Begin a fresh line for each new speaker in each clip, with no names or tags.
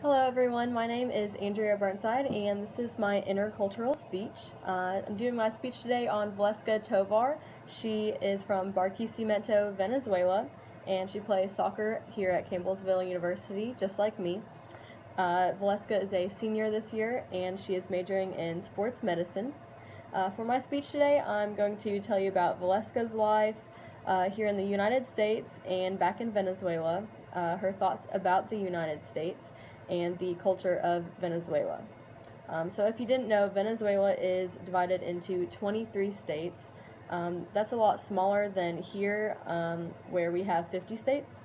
Hello everyone, my name is Andrea Burnside and this is my intercultural speech. I'm doing my speech today on Valeska Tovar. She is from Barquisimeto, Venezuela, and she plays soccer here at Campbellsville University, just like me. Valeska is a senior this year and she is majoring in sports medicine. For my speech today, I'm going to tell you about Valeska's life here in the United States and back in Venezuela, her thoughts about the United States, and the culture of Venezuela. So if you didn't know, Venezuela is divided into 23 states. That's a lot smaller than here, where we have 50 states.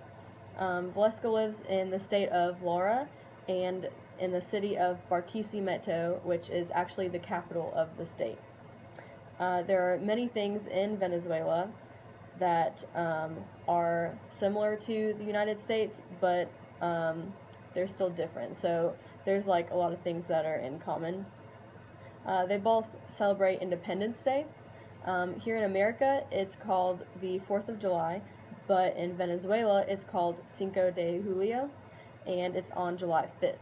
Valeska lives in the state of Lara and in the city of Barquisimeto, which is actually the capital of the state. There are many things in Venezuela that are similar to the United States, but they're still different. So there's like a lot of things that are in common. They both celebrate Independence Day. Here in America, it's called the 4th of July, but in Venezuela, it's called Cinco de Julio, and it's on July 5th.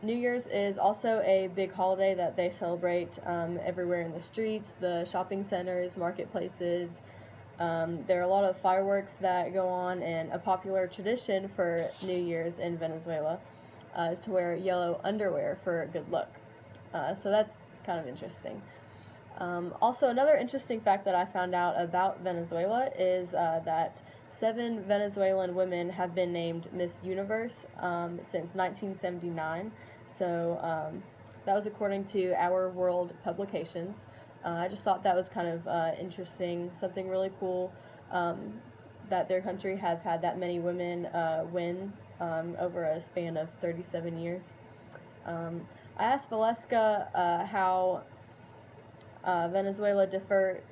New Year's is also a big holiday that they celebrate everywhere in the streets, the shopping centers, marketplaces. There are a lot of fireworks that go on, and a popular tradition for New Year's in Venezuela is to wear yellow underwear for good luck. So that's kind of interesting. Also, another interesting fact that I found out about Venezuela is that 7 Venezuelan women have been named Miss Universe since 1979. So that was according to Our World Publications. I just thought that was kind of interesting, something really cool that their country has had that many women win over a span of 37 years. I asked Valeska how Venezuela differed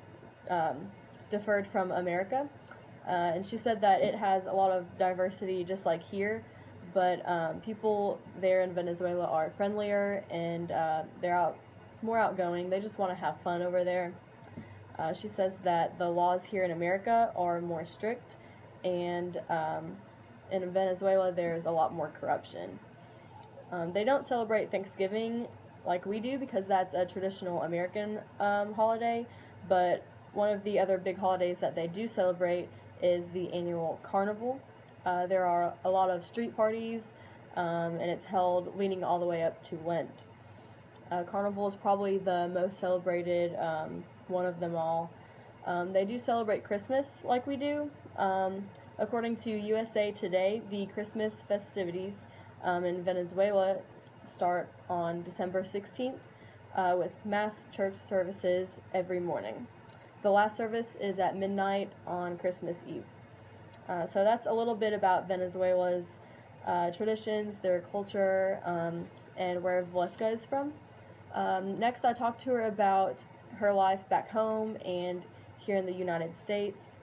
from America, and she said that it has a lot of diversity just like here, but people there in Venezuela are friendlier and they're more outgoing. They just want to have fun over there. She says that the laws here in America are more strict, and in Venezuela there's a lot more corruption. They don't celebrate Thanksgiving like we do because that's a traditional American holiday, but one of the other big holidays that they do celebrate is the annual carnival. There are a lot of street parties, and it's held leading all the way up to Lent. Carnival is probably the most celebrated one of them all. They do celebrate Christmas like we do. According to USA Today, the Christmas festivities in Venezuela start on December 16th with mass church services every morning. The last service is at midnight on Christmas Eve. So that's a little bit about Venezuela's traditions, their culture, and where Valeska is from. Next, I talked to her about her life back home and here in the United States.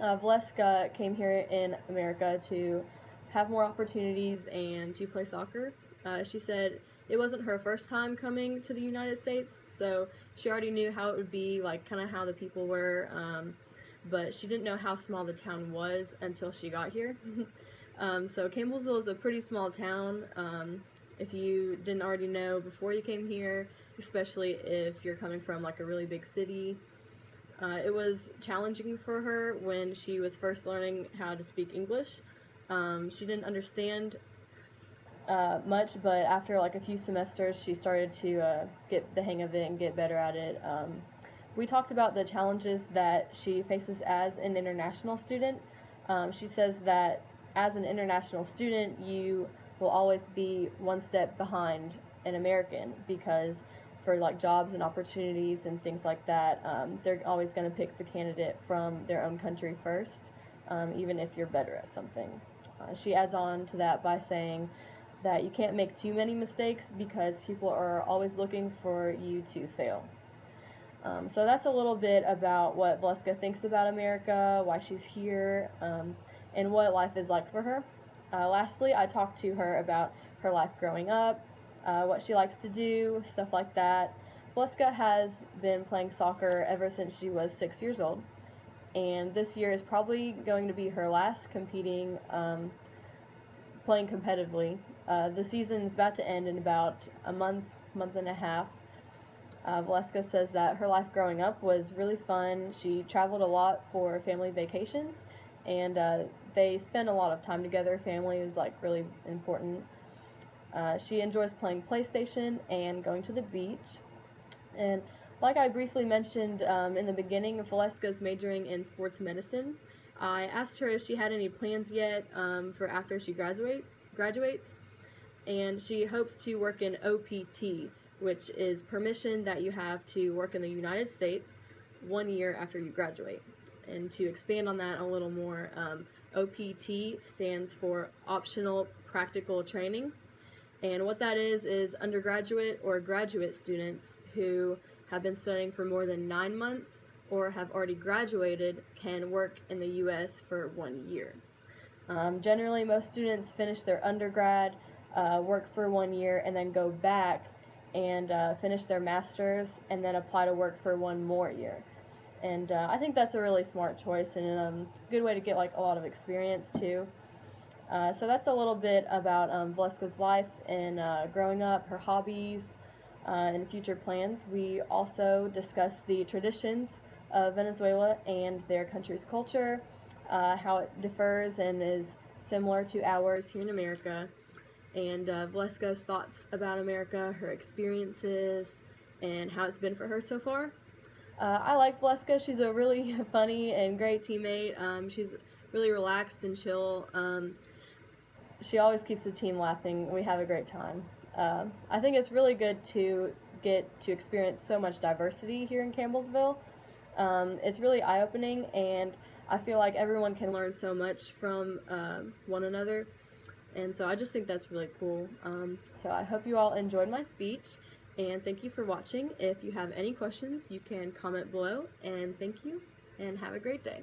Valeska came here in America to have more opportunities and to play soccer. She said it wasn't her first time coming to the United States, so she already knew how it would be, like kind of how the people were, but she didn't know how small the town was until she got here. So Campbellsville is a pretty small town. If you didn't already know before you came here, especially if you're coming from like a really big city. It was challenging for her when she was first learning how to speak English. She didn't understand much, but after like a few semesters, she started to get the hang of it and get better at it. We talked about the challenges that she faces as an international student. She says that as an international student, you will always be one step behind an American because for like jobs and opportunities and things like that, they're always going to pick the candidate from their own country first, even if you're better at something. She adds on to that by saying that you can't make too many mistakes because people are always looking for you to fail. So that's a little bit about what Valeska thinks about America, why she's here, and what life is like for her. Lastly, I talked to her about her life growing up, what she likes to do, stuff like that. Valeska has been playing soccer ever since she was 6 years old, and this year is probably going to be her last competing playing competitively. The season's about to end in about a month and a half. Valeska says that her life growing up was really fun. She traveled a lot for family vacations, and they spent a lot of time together. Family is like really important. She enjoys playing PlayStation and going to the beach. And like I briefly mentioned in the beginning, Valeska's majoring in sports medicine. I asked her if she had any plans yet for after she graduates, and she hopes to work in OPT, which is permission that you have to work in the United States 1 year after you graduate. And to expand on that a little more, OPT stands for Optional Practical Training. And what that is undergraduate or graduate students who have been studying for more than 9 months or have already graduated can work in the U.S. for 1 year. Generally, most students finish their undergrad, work for 1 year, and then go back and finish their master's and then apply to work for 1 more year. And I think that's a really smart choice and a good way to get like a lot of experience too. So that's a little bit about Valeska's life and growing up, her hobbies, and future plans. We also discussed the traditions of Venezuela and their country's culture, how it differs and is similar to ours here in America, and Valeska's thoughts about America, her experiences, and how it's been for her so far. I like Valeska. She's a really funny and great teammate. She's really relaxed and chill. She always keeps the team laughing. We have a great time. I think it's really good to get to experience so much diversity here in Campbellsville. It's really eye-opening, and I feel like everyone can learn so much from one another, and so I just think that's really cool. So I hope you all enjoyed my speech, and thank you for watching. If you have any questions, you can comment below, and thank you, and have a great day.